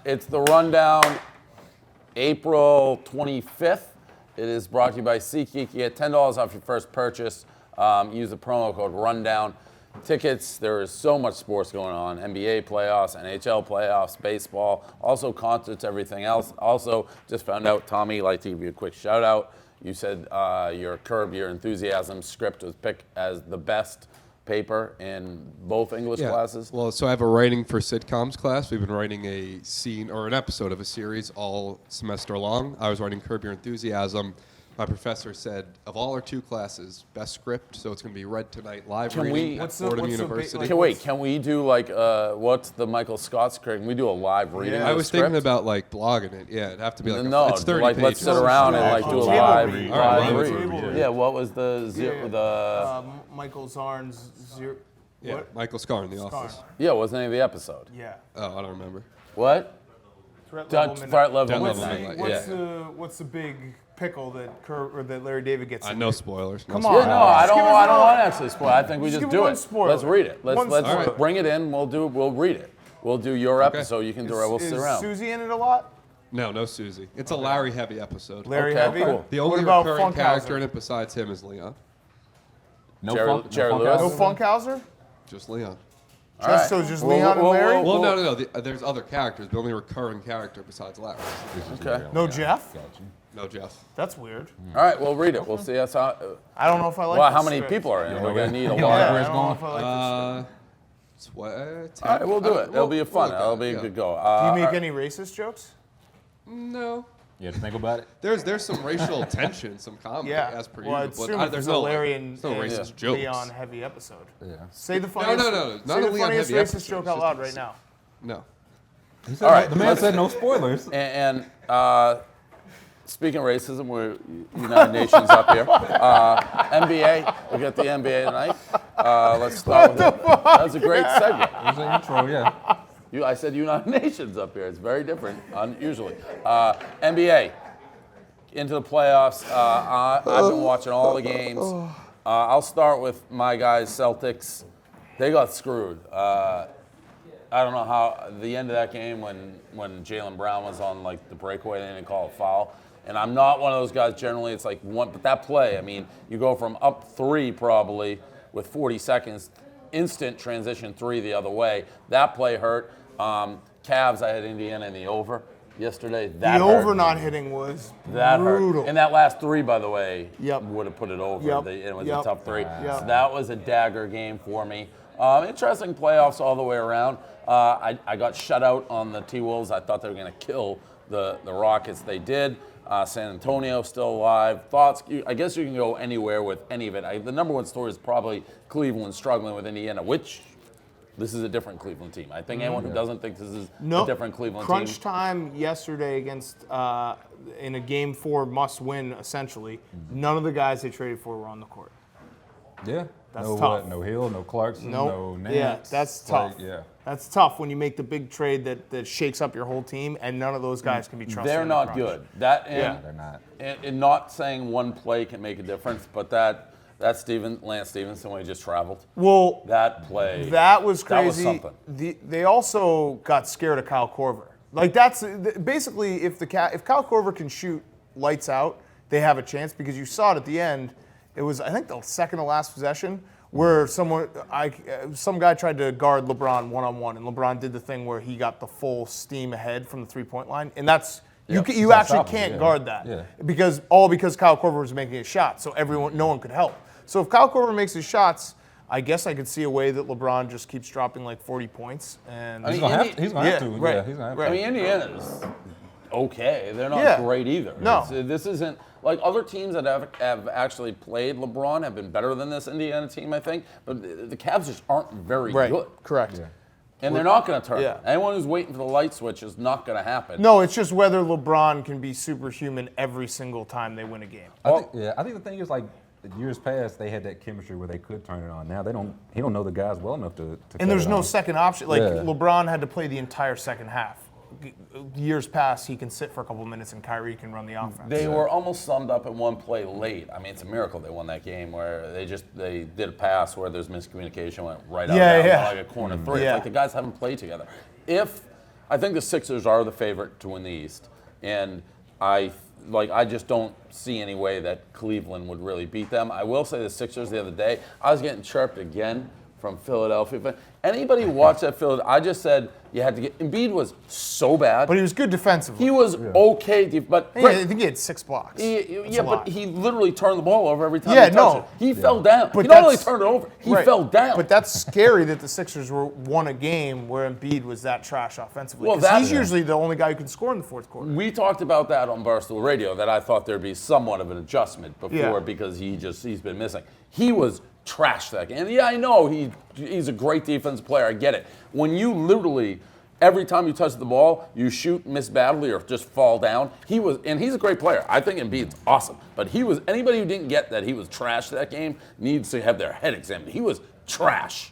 It's the rundown, April 25th. It is brought to you by SeatGeek. You get $10 off your first purchase. Use the promo code RUNDOWN. Tickets, there is so much sports going on. NBA playoffs, NHL playoffs, baseball, also concerts, everything else. Also, just found out, Tommy, I'd like to give you a quick shout out. You said your Curb Your Enthusiasm script was picked as the best paper in both English classes. Well, so I have a writing for sitcoms class. We've been writing a scene or an episode of a series all semester long. I was writing Curb Your Enthusiasm. My professor said, of all our 2 classes, best script, so it's going to be read tonight live reading at Fordham University. Can we do like, what's the Michael Scott script? Can we do a live reading? I was thinking about like blogging it. Yeah, it'd have to be like it's 30 like pages. Let's sit around and like do a live read. Right. Yeah, what was the Michael Zarn's zero. Yeah, What? Michael Scarn in The Office. Yeah, what was the name of the episode? Yeah. Oh, I don't remember. What? Threat level Threat level Dead level midnight. midnight. What's the big pickle that that Larry David gets? No spoilers. Come Yeah, on. no, I don't Just give us want to one. actually spoil. I think we Just just give do one it. spoiler. Let's read it. One Let's spoiler. bring it in. We'll read it. We'll do your episode. You can do it. We'll sit around. Is Susie in it a lot? No Susie. It's a Larry heavy episode. Larry Okay, Heavy? cool. The only What about recurring Funkhauser? character in it besides him is Leon. Jerry Lewis? No Funkhauser? Just Leon. All right. So just Leon and Larry? Well, no. There's other characters. The only recurring character besides Larry. Okay. No Jeff? No Jeff. That's weird. All right, we'll read it. We'll see. That's how. I don't know if I like Well, this how many script. people are in it? We're gonna need a Yeah, lot. I don't know if I like this All All right, we'll do it. It'll be fun. It'll be a good go. script. Do you make any racist jokes? No. You have to think about it. There's some racial tension, some comedy as per Well, usual. assume But there's there's no Larry like, and there's no racist jokes. Leon heavy episode. Yeah. Say the funniest. no. Not Say a the Leon funniest heavy racist episode. joke It's out just loud a- right now. No. He said, All right, the man said no spoilers. And speaking of racism, we're United Nations up here. NBA, we got the NBA tonight. Let's start with it. That was a great segue. It was an intro, yeah. I said United Nations up here. It's very different, usually. NBA, into the playoffs. I've been watching all the games. I'll start with my guys, Celtics. They got screwed. I don't know how the end of that game when Jaylen Brown was on like the breakaway, they didn't call a foul. And I'm not one of those guys. Generally, it's like one. But that play, I mean, you go from up 3 probably with 40 seconds, instant transition 3 the other way. That play hurt. Cavs, I had Indiana in the over yesterday. That The hurt. over not hitting was That brutal. hurt. And that last 3, by the way, Yep. would have put it over. Yep. It was Yep. a tough 3. Yep. So that was a dagger game for me. Interesting playoffs all the way around. I got shut out on the T-Wolves. I thought they were going to kill the Rockets. They did. San Antonio still alive. Thoughts? I guess you can go anywhere with any of it. The number one story is probably Cleveland struggling with Indiana, which this is a different Cleveland team. I think anyone who doesn't think this is a different Cleveland Crunch team. time yesterday against in a game 4 must win essentially. None of the guys they traded for were on the court. Yeah. That's no, tough. No Hill, no Clarkson, no Nance. Yeah, that's tough. Yeah. That's tough when you make the big trade that shakes up your whole team, and none of those guys can be trusted. They're in the not crunch. good. That and, They're not. and not saying one play can make a difference, but that Lance Stevenson when he just traveled. Well, That play. that was That was crazy. something. They also got scared of Kyle Korver. Like that's basically if Kyle Korver can shoot lights out, they have a chance because you saw it at the end. It was I think the second to last possession where some guy tried to guard LeBron one-on-one, and LeBron did the thing where he got the full steam ahead from the three-point line, and that's you actually can't guard that because Kyle Korver was making a shot, so no one could help. So if Kyle Korver makes his shots, I guess I could see a way that LeBron just keeps dropping like 40 points, and He's gonna have to. He's gonna have to. right, Yeah, he's gonna have to. I mean, Indiana's okay. They're not great either. No. This isn't like other teams that have actually played LeBron have been better than this Indiana team, I think. But the Cavs just aren't very good. Correct. Yeah. And they're not going to turn. Yeah. Anyone who's waiting for the light switch is not going to happen. No, it's just whether LeBron can be superhuman every single time they win a game. I think the thing is like years past they had that chemistry where they could turn it on. Now they don't. He don't know the guys well enough to And there's cut it no on. second option. Like Yeah. LeBron had to play the entire second half. Years past, he can sit for a couple minutes and Kyrie can run the offense. They were almost summed up in one play late. I mean, it's a miracle they won that game where they did a pass where there's miscommunication, went right out like a corner three. It's like the guys haven't played together. If I think the Sixers are the favorite to win the East, and I just don't see any way that Cleveland would really beat them. I will say the Sixers the other day, I was getting chirped again from Philadelphia. Anybody watch that Philadelphia? I just said you had to get. Embiid was so bad. But he was good defensively. He was okay, but I think he had 6 blocks. but he literally turned the ball over every time he touched it. He fell down. But he not only turned it over, he fell down. But that's scary that the Sixers won a game where Embiid was that trash offensively. Well, Because he's usually the only guy who can score in the fourth quarter. We talked about that on Barstool Radio, that I thought there'd be somewhat of an adjustment before because he's been missing. He was trash that game. And yeah, I know he's a great defensive player. I get it. When you literally, every time you touch the ball, you shoot, miss badly, or just fall down. And he's a great player. I think Embiid's awesome. But anybody who didn't get that he was trash that game needs to have their head examined. He was trash.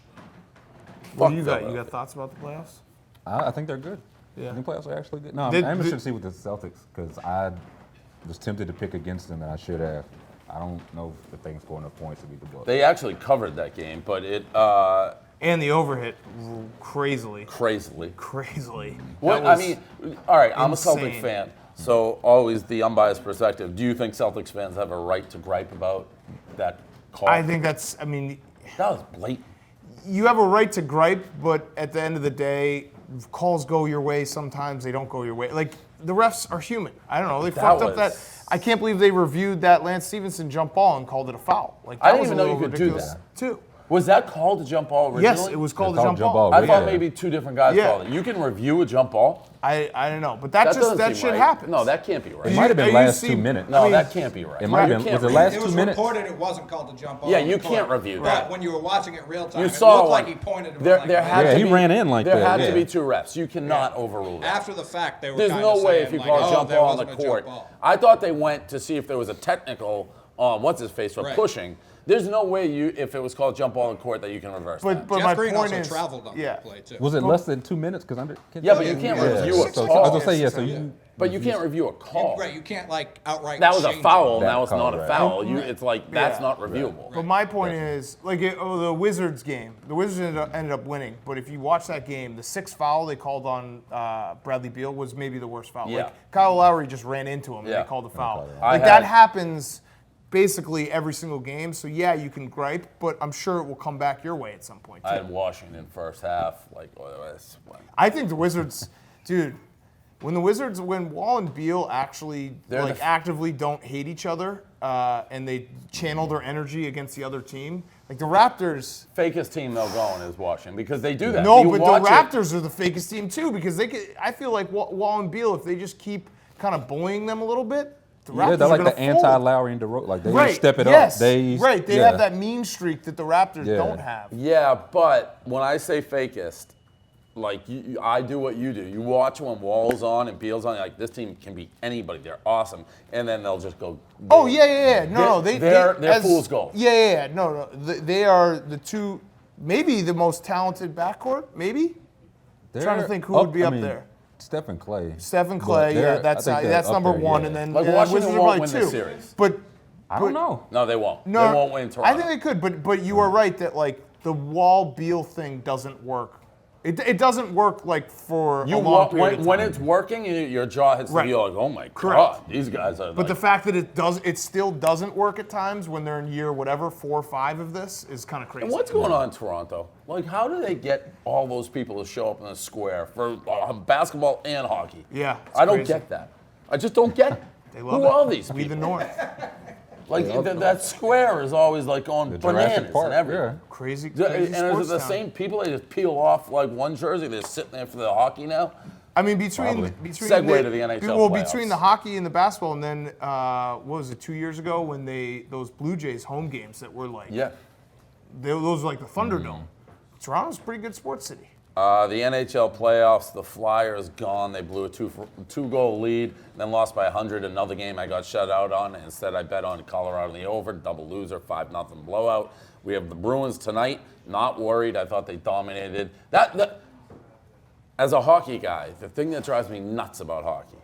What do you got? You got thoughts about the playoffs? I think they're good. Yeah. I think playoffs are actually good. No, I'm interested to see with the Celtics because I was tempted to pick against them and I should have. I don't know if they can score enough points to beat the Bucks. They actually covered that game, but it And the overhit crazily. crazily. That I was mean, all right, I'm a insane. Celtic fan, so always the unbiased perspective. Do you think Celtics fans have a right to gripe about that call? I think that was blatant. you have a right to gripe, but at the end of the day, calls go your way. Sometimes they don't go your way. Like, the refs are human. I don't know. They fucked up that. I can't believe they reviewed that Lance Stevenson jump ball and called it a foul. Like, that I didn't was even a know you little could do ridiculous, that. too. Was that called a jump ball originally? Yes, it was called a jump ball. I thought maybe two different guys called it. You can review a jump ball? I don't know, but that shit right. happens. No, that can't be right. It might have been last 2 minutes. No, that can't be right. It might have been. Was it last 2 minutes? It was reported it wasn't called a jump ball. Yeah, you can't review that. But when you were watching it real time, You it saw looked like like he pointed him there like had that. to he be, ran in like there that. had to be two refs. You cannot overrule that. After the fact, they were There's kind no of way saying, if you like, call a oh, jump there ball on the wasn't a court. jump ball. I thought they went to see if there was a technical on what's-his-face for Right. pushing. There's no way if it was called jump ball on the court, that you can reverse that. But Jeff my Green point also is, traveled on that play, too. Was it less than 2 minutes? Because Yeah, but you can't review a So I call. was gonna say yeah. So you. But you can't review a call. Right, you can't like outright That was a change foul, it. and that was That not call, a right. foul. It's like, that's Yeah. not reviewable. But my point is, like, the Wizards game, the Wizards ended up winning. But if you watch that game, the 6th foul they called on Bradley Beal was maybe the worst foul. Yeah. Like, Kyle Lowry just ran into him and Yeah. they called a foul. I Like, had- that happens basically every single game. So, yeah, you can gripe, but I'm sure it will come back your way at some point, too. I had Washington first half. I think the Wizards, dude, when Wall and Beal actually actively don't hate each other and they channel their energy against the other team, like the Raptors. Fakest team they'll go on is Washington because they do that. No, You but the watch it- Raptors are the fakest team too because I feel like Wall and Beal, if they just keep kind of bullying them a little bit, the Raptors Yeah, they're like are the gonna fold. anti-Lowry and DeRozan. Like they Right, step it yes, up. They have that mean streak that the Raptors don't have. Yeah, but when I say fakest, like I do what you do. You watch when Wall's on and Beal's on, like this team can beat anybody. They're awesome, and then they'll just go. Oh yeah. No, they're fool's gold. Yeah. No. They are the two, maybe the most talented backcourt. Maybe. Trying to think who would be up there. Steph and Clay. Steph and Clay. Yeah, that's number one, and then like the Washington Wizards are won't probably win this two. series. But I don't know. No, they won't. No, they won't win Toronto. I think they could, but you are right that like the Wall Beal thing doesn't work. It doesn't work like for a long period of time. When it's working, your jaw hits the heel like, oh my God, these guys are. But the fact that it still doesn't work at times when they're in year 4 or 5 of this is kind of crazy. And what's going on in Toronto? Like, how do they get all those people to show up in the square for basketball and hockey? Yeah, I don't crazy. get that. I just don't get it. They love Who it. are these We people? the North. Like that square is always like going Jurassic bananas Park, and everything. yeah. Crazy. And is sports it the town. same people? They just peel off like one jersey. They're sitting there for the hockey now. I mean, between Segue to the NHL Well, playoffs. between the hockey and the basketball, and then what was it, 2 years ago when those Blue Jays home games that were like, Yeah. those were like the Thunderdome. Toronto's a pretty good sports city. The NHL playoffs, the Flyers gone. They blew a two-goal lead, then lost by 100. Another game I got shut out on. Instead, I bet on Colorado in the over, double loser, 5-0 blowout. We have the Bruins tonight. Not worried. I thought they dominated. As a hockey guy, the thing that drives me nuts about hockey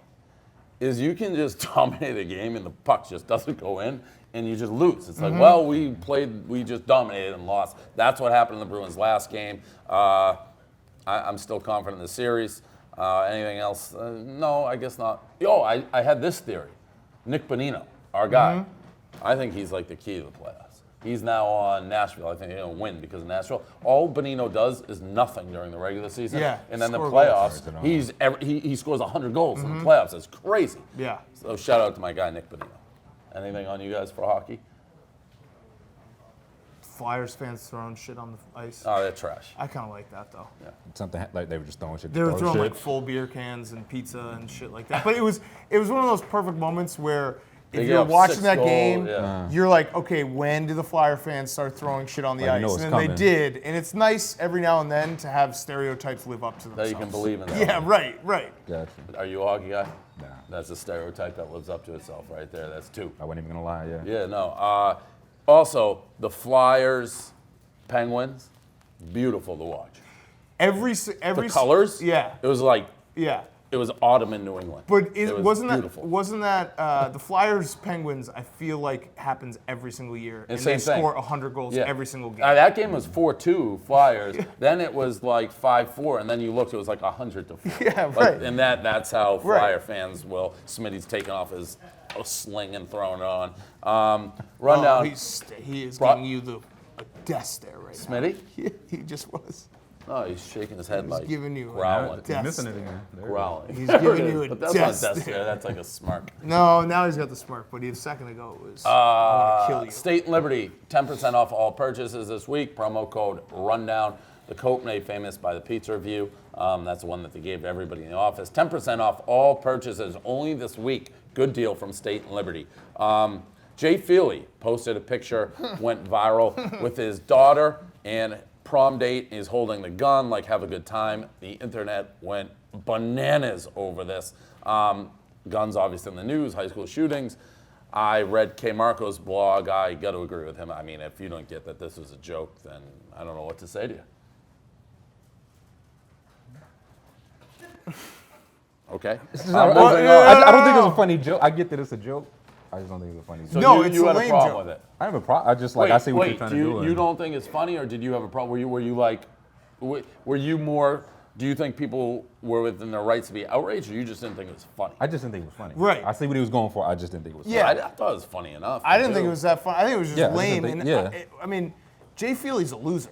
is you can just dominate a game and the puck just doesn't go in and you just lose. It's like, well, we just dominated and lost. That's what happened in the Bruins last game. I'm still confident in the series. Anything else? No, I guess not. I had this theory. Nick Bonino, our guy. I think he's like the key to the playoffs. He's now on Nashville. I think they're going to win because of Nashville. All Bonino does is nothing during the regular season. Yeah, And then the score playoffs, goals. he scores 100 goals in the playoffs. It's crazy. Yeah. So shout out to my guy, Nick Bonino. Anything on you guys for hockey? Flyers fans throwing shit on the ice. Oh, they're trash. I kind of like that, though. Something like they were just throwing shit. They were throwing shit. like full beer cans and pizza and shit like that. But it was one of those perfect moments where They if get you're up watching 6 that goals, game, yeah. you're like, okay, when do the Flyer fans start throwing shit on the Like, you ice? know it's And then coming. they did. And it's nice every now and then to have stereotypes live up to themselves. That you can believe in that. Yeah, right. Gotcha. Are you a hockey guy? Nah. That's a stereotype that lives up to itself right there. That's 2. I wasn't even gonna lie. Yeah. Yeah, no. Also, the Flyers, Penguins, beautiful to watch. Every The colors? Yeah. It was like, Yeah. it was autumn in New England. But it wasn't beautiful. that the Flyers Penguins? I feel like happens every single year, and same they thing. score 100 goals Yeah. every single game. That game was 4-2 Flyers. Then it was like 5-4, and then you looked, it was like 100-4. Yeah, Like, right. and that's how Right. Flyer fans will. Smitty's taking off his sling and throwing it on. Rundown. He is Bro- giving you a death stare right Smitty? now. He just was. Oh, he's shaking his head like giving you a growling. death Missing it stare. again. There we go. Growling. He's There giving it is. you a But that's death not death stare. stare. That's like a smirk. No, now he's got the smirk, but a second ago it was, I want to kill you. State and Liberty, 10% off all purchases this week. Promo code RUNDOWN. The coat made famous by the pizza review. That's the one that they gave to everybody in the office. 10% off all purchases only this week. Good deal from State and Liberty. Jay Feely posted a picture, went viral with his daughter and prom date. He's holding the gun, like have a good time. The internet went bananas over this. Guns obviously in the news, high school shootings. I read K. Marco's blog. I got to agree with him. I mean, if you don't get that this was a joke, then I don't know what to say to you. Okay. Moving on. I don't think it's a funny joke. I get that it's a joke. I just don't think it's a funny joke. So No, you, it's you a had a lame problem joke. with it. I have a problem. I just like I see what you're trying to do. You and- don't think it's funny, or did you have a problem? Were you like, were you more? Do you think people were within their rights to be outraged, or you just didn't think it was funny? I just didn't think it was funny. Right. I see what he was going for. I just didn't think it was funny. Yeah. I thought it was funny enough. I didn't think too. it was that fun. I think it was just Yeah, I just lame. didn't And think- yeah. I mean, Jay Feely's a loser.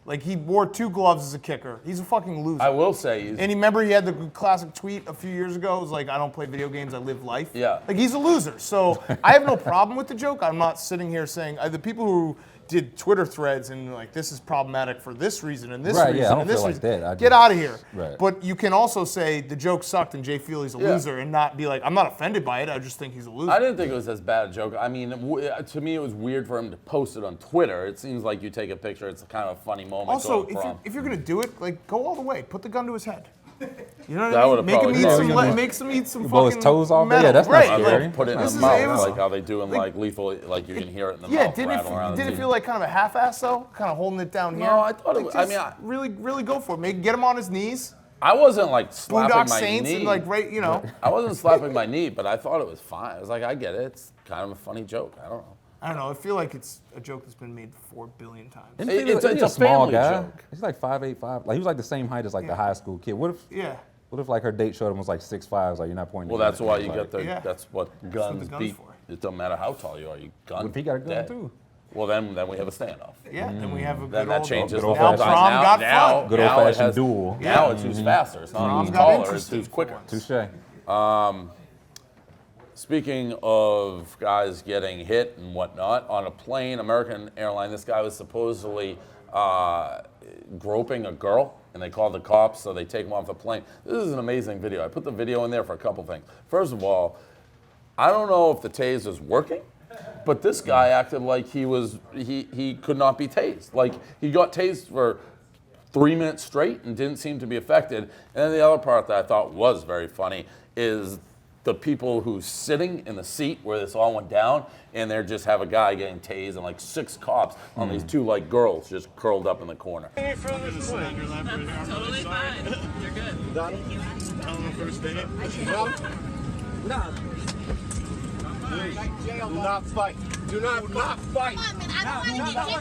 Like, he wore 2 gloves as a kicker. He's a fucking loser. I will say, And remember he had the classic tweet a few years ago. It was like, I don't play video games, I live life. Yeah. Like, he's a loser. So I have no problem with the joke. I'm not sitting here saying, the people who did Twitter threads and like, this is problematic for this reason and this Right, reason yeah, I don't and this feel like reason. that. I Get just- out of here. Right. But you can also say the joke sucked and Jay Feely's a Yeah. loser and not be like, I'm not offended by it. I just think he's a loser. I didn't think it was as bad a joke. I mean, to me, it was weird for him to post it on Twitter. It seems like you take a picture; it's kind of a funny moment. Also, going from. if you're gonna do it, like go all the way. Put the gun to his head. You know what That I mean? would've Make him probably eat been some. good. Make some eat some Blow his fucking toes off? metal. Yeah, that's not right. scary. Like, Put it in this the is- mouth, it was- like how they do in like Lethal, like you can hear it in the Yeah, mouth. rattle around the did it teeth. feel like kind of a half-ass though? Kind of holding it down here. No, I thought it Like, was- I just mean, really, really go for it. Get him on his knees. I wasn't like slapping Boondock my Saints knee. and like right, you know. I wasn't slapping my knee, but I thought it was fine. I was like, I get it. It's kind of a funny joke. I don't know. I don't know. I feel like it's a joke that's been made 4 billion times. It's He's a small family guy. joke. He's like 5'8", Like he was like the same height as like the high school kid. Yeah. What if like her date showed him was like 6'5"? Like you're not pointing. Well, at that's him. why you Like, get the. Yeah. That's what guns the gun's beat. for. It doesn't matter how tall you are. You gun. What if he got a gun dead. too? Well, then we have a standoff. Yeah. Then we have a good Then that old. changes good the whole old-fashioned- time. Now prom got now, fun. Good now it old-fashioned has- duel. Now it's who's faster. It's not Prom who's got taller. It's interesting who's for quicker. once. Touche. Speaking of guys getting hit and whatnot, on a plane, American airline, this guy was supposedly groping a girl, and they called the cops, so they take him off the plane. This is an amazing video. I put the video in there for a couple things. First of all, I don't know if the tase is working, but this guy acted like he could not be tased. Like he got tased for 3 minutes straight and didn't seem to be affected. And then the other part that I thought was very funny is the people who's sitting in the seat where this all went down, and they just have a guy getting tased and like 6 cops on these 2 like girls just curled up in the corner. That's totally fine. You're good. On the first date? No. Do not fight. Do not fight.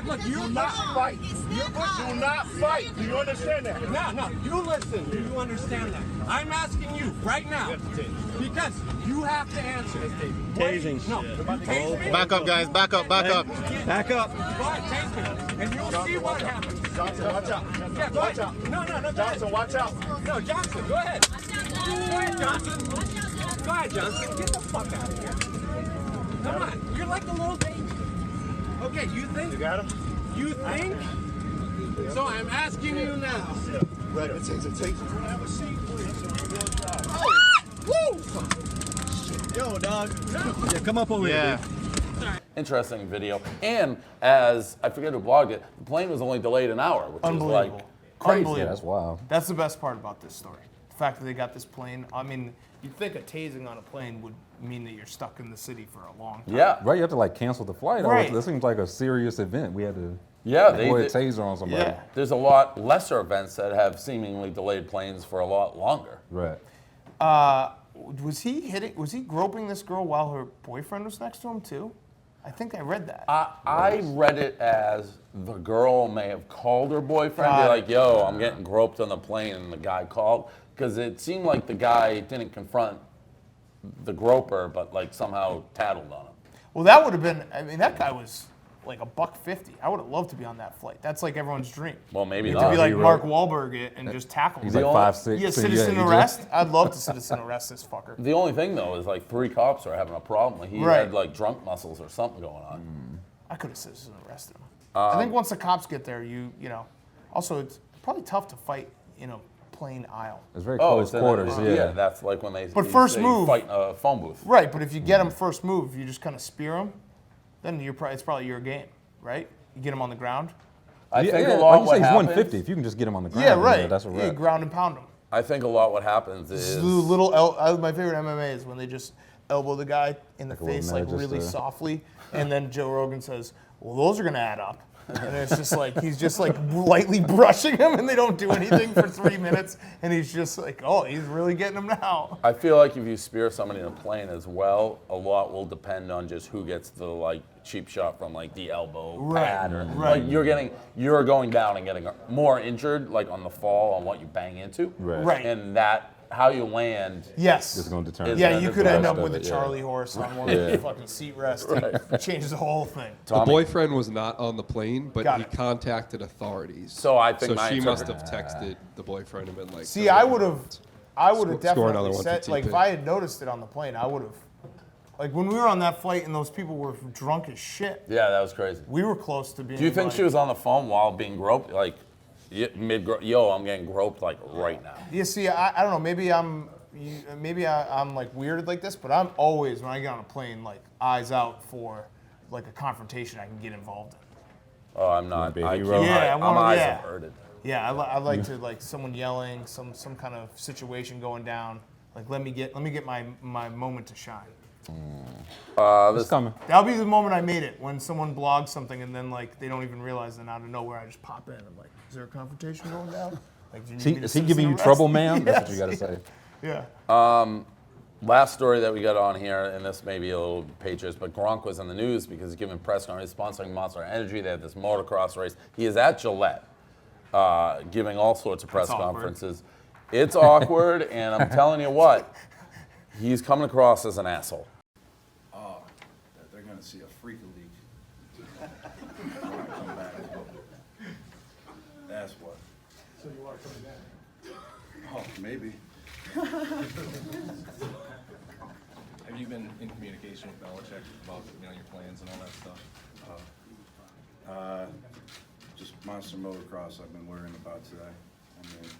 Look, you not fight. Do not fight. Do you understand that? No, you listen. Do you understand that? I'm asking you right now because you have to answer. Tasing. No. Tase me. Back up, guys. Back up. Back up. Back up. Go ahead, tase me, and you'll see what happens. Johnson, watch out. Yeah, go Watch ahead. out. No, Johnson, watch out. No, Johnson, go ahead. Go ahead, Johnson. Go ahead, Johnson. Get the fuck out of here. Come on. You're like a little baby. Okay, you think? You got him? You think? So I'm asking you now. Right, it takes. Have a seat, please. Woo! Yo, dog. Yeah, come up over here. Interesting video. And as I forget who blogged it, the plane was only delayed an hour, which is Unbelievable. like crazy. Unbelievable. Yeah, that's wild. That's the best part about this story. The fact that they got this plane. I mean, you'd think a tasing on a plane would mean that you're stuck in the city for a long time. Yeah. Right, you have to like cancel the flight. Right. This seems like a serious event. We had to Yeah, deploy a taser on somebody. Yeah. There's a lot lesser events that have seemingly delayed planes for a lot longer. Right. Was he groping this girl while her boyfriend was next to him too? I think I read that. I read it as the girl may have called her boyfriend, Got be it. like, yo, I'm getting groped on the plane, and the guy called. Because it seemed like the guy didn't confront the groper, but like somehow tattled on him. Well, that would have been. I mean, that guy was like $150. I would have loved to be on that flight. That's like everyone's dream. Well, maybe To not. be like hero. Mark Wahlberg it and just tackle He's him. like only- 5'6". Yeah, so citizen he just- arrest. I'd love to citizen arrest this fucker. The only thing though is like 3 cops are having a problem. Like, he Right. had like drunk muscles or something going on. I could have citizen arrested him. I think once the cops get there, you know. Also, it's probably tough to fight in a plane aisle. It's very Oh, close it's in quarters. yeah, that's like when they. But first they move- fight in a phone booth. Right, but if you get him first move, you just kind of spear him, then it's probably your game, right? You get him on the ground. I Yeah, think yeah, a lot like you what say, he's happens. 150. If you can just get him on the ground, Yeah, right. that's a Yeah, wrap. ground and pound him. I think a lot what happens This is is my favorite MMA is when they just elbow the guy in the Like a little face like nudge, just really to- softly, and then Joe Rogan says, "Well, those are gonna add up." And it's just like he's just like lightly brushing him, and they don't do anything for 3 minutes, and he's just like, "Oh, he's really getting him now." I feel like if you spear somebody in a plane as well, a lot will depend on just who gets the like cheap shot from like the elbow pad or right. like you're going down and getting more injured like on the fall on what you bang into. Right. And that how you land. Yes. It's going to determine. Yeah, Yeah, you the could end rest up of with a it, yeah. Charlie horse on one of the fucking seat rests. It changes the whole thing. The Tommy. boyfriend was not on the plane, but Got he it. contacted authorities. So I think so my she must interpret- have texted the boyfriend and been like, See, I would have Score another definitely one for said, like, TP. if I had noticed it on the plane, I would have. Like, when we were on that flight and those people were drunk as shit, Yeah, that was crazy. we were close to being. Do you think like, she was on the phone while being groped? Like mid yo, I'm getting groped like right now. Yeah, see, I don't know. Maybe I'm like weirded like this, but I'm always when I get on a plane like eyes out for like a confrontation I can get involved in. Oh, I'm not. be a I hero? can't. Yeah, I I'm wanna- eyes yeah. averted. Yeah, I like to like someone yelling, some kind of situation going down. Like let me get my moment to shine. It's coming. That'll be the moment I made it when someone blogs something and then like they don't even realize, and out of nowhere I just pop in. I'm like, is there a confrontation going down? Like, do you need me to Is he giving you citizen trouble, arrest? ma'am? That's what you got to Yes. say. Yeah. Last story that we got on here, and this may be a little Patriots, but Gronk was in the news because he's giving press conference, sponsoring Monster Energy. They have this motocross race. He is at Gillette, giving all sorts of press That's awkward. conferences. It's awkward, and I'm telling you what, he's coming across as an asshole. Oh, that they're going to see a freak league when I come back. That's what. So you are coming back. Oh, maybe. Have you been in communication with Belichick about your plans and all that stuff? Just Monster Motocross I've been worrying about today. I mean,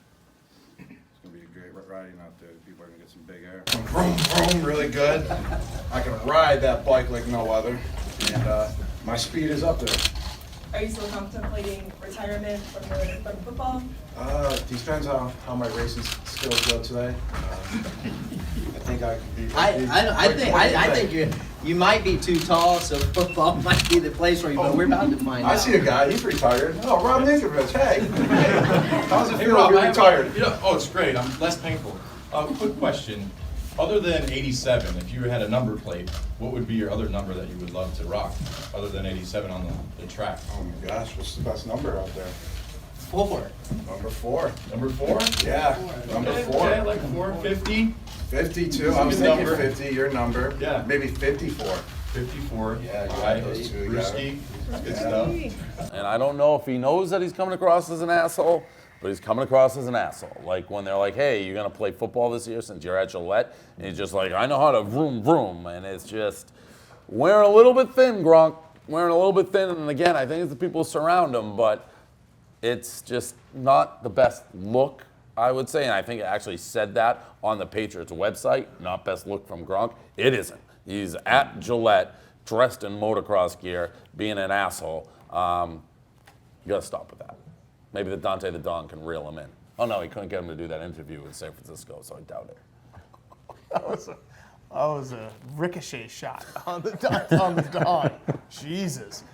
it's going to be a great riding out there. People are going to get some big air. Vroom, vroom, really good. I can ride that bike like no other. And my speed is up there. Are you still contemplating retirement from football? Depends on how my racing skills go today. I think I could be. I think you might be too tall, so football might be the place for you. But we're about to find out. I see a guy. He's retired. Oh, Rob Ninkovich. Hey, how's it feel to be retired? Oh, it's great. I'm less painful. Quick question. Other than 87, if you had a number plate, what would be your other number that you would love to rock, other than 87 on the track? Oh my gosh, what's the best number out there? 4. Number 4. Number 4? Yeah, number 4. Okay, like 450. 52. I was Good thinking number. 50. Your number. Yeah. Maybe 54. 54. Yeah, you All got right. those two, you got Brewski. Good stuff. And I don't know if he knows that he's coming across as an asshole, but he's coming across as an asshole. Like when they're like, hey, you're going to play football this year since you're at Gillette? And he's just like, I know how to vroom vroom. And it's just wearing a little bit thin, Gronk. Wearing a little bit thin. And again, I think it's the people who surround him, but it's just not the best look, I would say. And I think it actually said that on the Patriots website, not best look from Gronk. It isn't. He's at Gillette, dressed in motocross gear, being an asshole. You got to stop with that. Maybe the Dante the Don can reel him in. Oh, no, he couldn't get him to do that interview in San Francisco, so I doubt it. That was a ricochet shot on the Don. Jesus.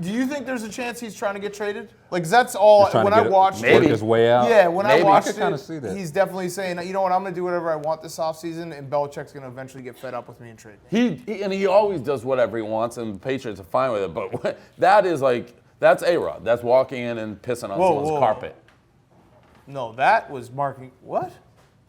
Do you think there's a chance he's trying to get traded? Like, 'cause that's all. He's trying When to I get watched work his way out. Yeah, when I Maybe. watched I could kinda see that. he's definitely saying, you know what, I'm going to do whatever I want this offseason, and Belichick's going to eventually get fed up with me and trade me. He always does whatever he wants, and the Patriots are fine with it. But that is like, that's A-Rod. That's walking in and pissing on someone's carpet. No, that was marking. What?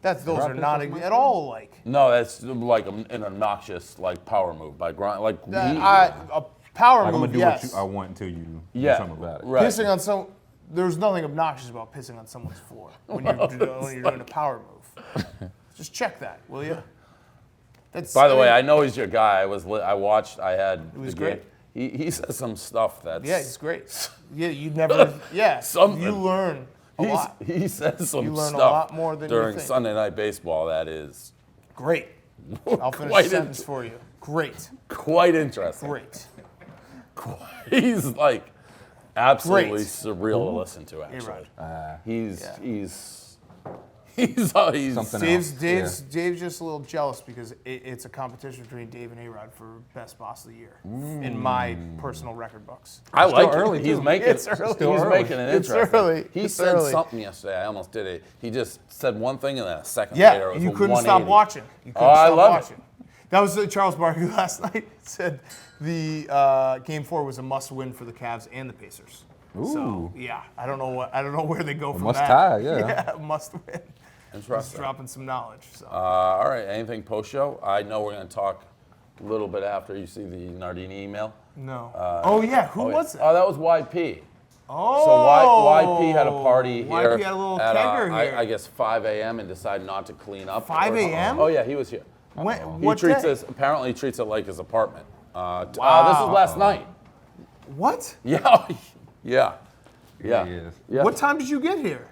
Those are not at all like. No, that's like an obnoxious like power move by Gronk. Like A power Like, I'm move, gonna do yes. what I want until you do yeah, something about it. right. Pissing on some. There's nothing obnoxious about pissing on someone's floor when you're doing a power move. Just check that, will you? By the way, I know he's your guy. I watched. I had. It was the great. game. He says some stuff that's. Yeah, he's great. Yeah, you never. Yeah, Something. you learn a lot. He says some You learn stuff a lot more than you during think. Sunday Night Baseball that is Great. I'll finish Quite the sentence for you. Great. quite interesting. Great. He's like absolutely Great. surreal to listen to. Actually, he's Something else. Dave's just a little jealous because it's a competition between Dave and A-Rod for best boss of the year in my personal record books. I like early, it. He's too. making It's early. He's making it It's interesting. early. He It's said early. something yesterday. I almost did it. He just said one thing and then a second Yeah, later it was you a couldn't stop 180. watching. You couldn't Oh, I stop love watching. That was Charles Barkley last night. Said the Game 4 was a must-win for the Cavs and the Pacers. So yeah, I don't know where they go from must that. tie, yeah. Yeah, must win. Just Interesting. dropping some knowledge. So. All right. Anything post show? I know we're going to talk a little bit after you see the Nardini email. No. Oh yeah, who was that? Oh, that was YP. Oh. So YP had a party here. YP had a little at, kegger here. I guess 5 a.m. and decided not to clean up. 5 a.m.? Oh yeah, he was here. What He treats day? this. Apparently, he treats it like his apartment. This was last night. What? Yeah. Yeah. Yeah. Yes. Yeah. What time did you get here?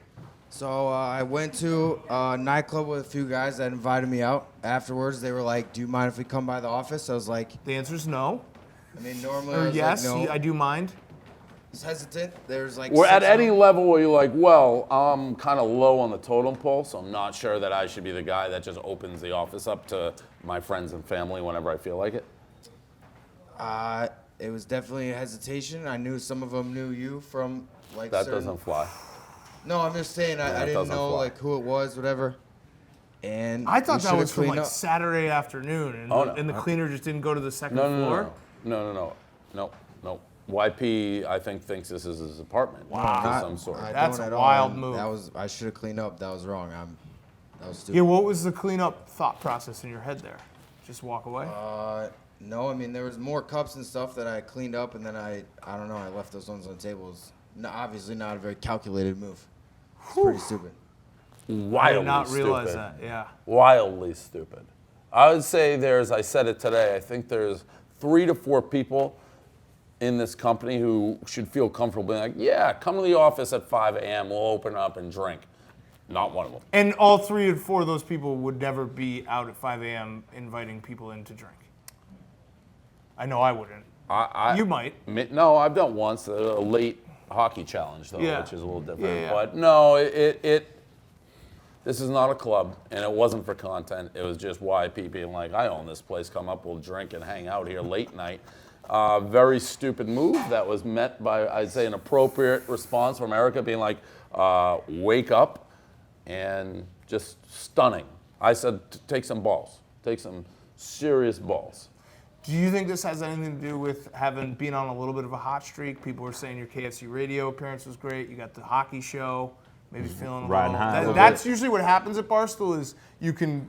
So I went to a nightclub with a few guys that invited me out. Afterwards, they were like, "Do you mind if we come by the office?" I was like, The answer is no. "I mean, normally I Or was yes, like, no." I do mind. I was hesitant. There's like We're at 6 of any them. level where you're like, well, I'm kind of low on the totem pole, so I'm not sure that I should be the guy that just opens the office up to my friends and family whenever I feel like it. It was definitely a hesitation. I knew some of them knew you from like. That certain- doesn't fly. No, I'm just saying I that didn't doesn't know fly. like who it was, whatever. And I thought we that should've was from cleaned like up. Saturday afternoon, and, Oh, no. and the cleaner just didn't go to the second No, floor. no. YP, I think, thinks this is his apartment of some sort. I That's don't a at all, wild and move. I should have cleaned up. That was wrong. That was stupid. Yeah, what was the cleanup thought process in your head there? Just walk away? No, I mean there was more cups and stuff that I cleaned up, and then I don't know, I left those ones on the table. It's obviously not a very calculated move. It's pretty stupid. Wildly I did not realize stupid. that, yeah. Wildly stupid. I would say I said it today, I think there's 3 to 4 people in this company who should feel comfortable being like, yeah, come to the office at 5 a.m., we'll open up and drink. Not one of them. And all 3 or 4 of those people would never be out at 5 a.m. inviting people in to drink. I know I wouldn't. You might. No, I've done once, a late hockey challenge, though, Yeah. which is a little different. Yeah. But no, this is not a club, and it wasn't for content. It was just YP being like, I own this place, come up, we'll drink and hang out here late night. Very stupid move that was met by, I'd say, an appropriate response from Erica being like, wake up, and just stunning. I said, take some balls. Take some serious balls. Do you think this has anything to do with being on a little bit of a hot streak? People were saying your KFC radio appearance was great. You got the hockey show. Maybe feeling a Riding little. high a little That's bit. usually what happens at Barstool is you can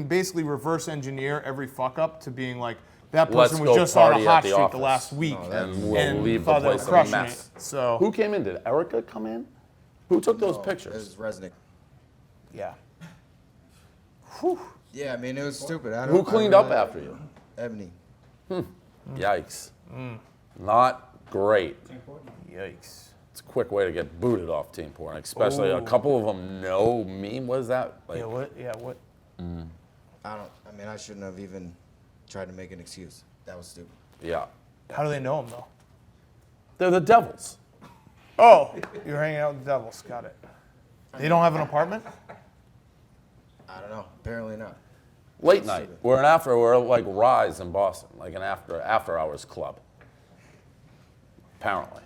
basically reverse engineer every fuck up to being like that Let's person go was just on party a at hot the streak office. the last week And we'll leave the thought they were place a crushing mess. it. So Who came in? Did Erica come in? Who took those It pictures? was Resnick. yeah. Yeah, I mean, it was stupid. Who cleaned up after you? Ebony. Yikes. Not great. Yikes. It's a quick way to get booted off Team Porn, especially a couple of them know me. What is that? Like, Yeah. What? Yeah. What? I mean, I shouldn't have even tried to make an excuse. That was stupid. yeah. How do they know him though? They're the Devils. Oh, you're hanging out with the Devils. Got it. They don't have an apartment? I don't know. Apparently not. Late night. We're like Rise in Boston, like an after hours club. Apparently.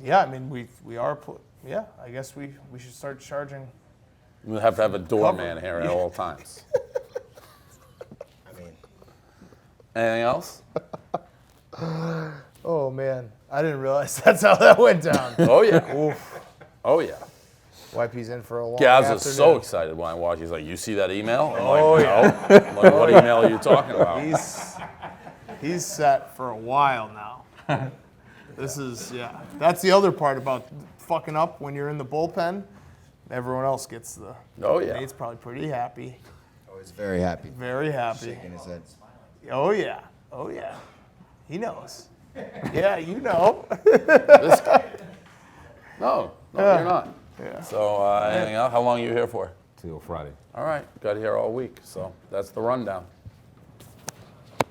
Yeah, I mean we are. Yeah, I guess we should start charging. We have to have a doorman here at all times. I mean, Anything else? Oh man, I didn't realize that's how that went down. Oh yeah. Oof. Oh yeah. YP's in for a long Gaz afternoon. is so excited when I watch. He's like, "You see that email?" I'm Oh, like, yeah. "No." I'm like, what email are you talking about? He's set for a while now. This is That's the other part about fucking up when you're in the bullpen. Everyone else gets the. Oh yeah. Nate's probably pretty happy. oh, he's very happy. Very happy. Shaking his head. Oh yeah. Oh yeah. He knows. Yeah, you know. This guy. No, Yeah. you're not. Yeah. So anything else? How long are you here for? Till Friday. All right, got here all week, so that's the rundown.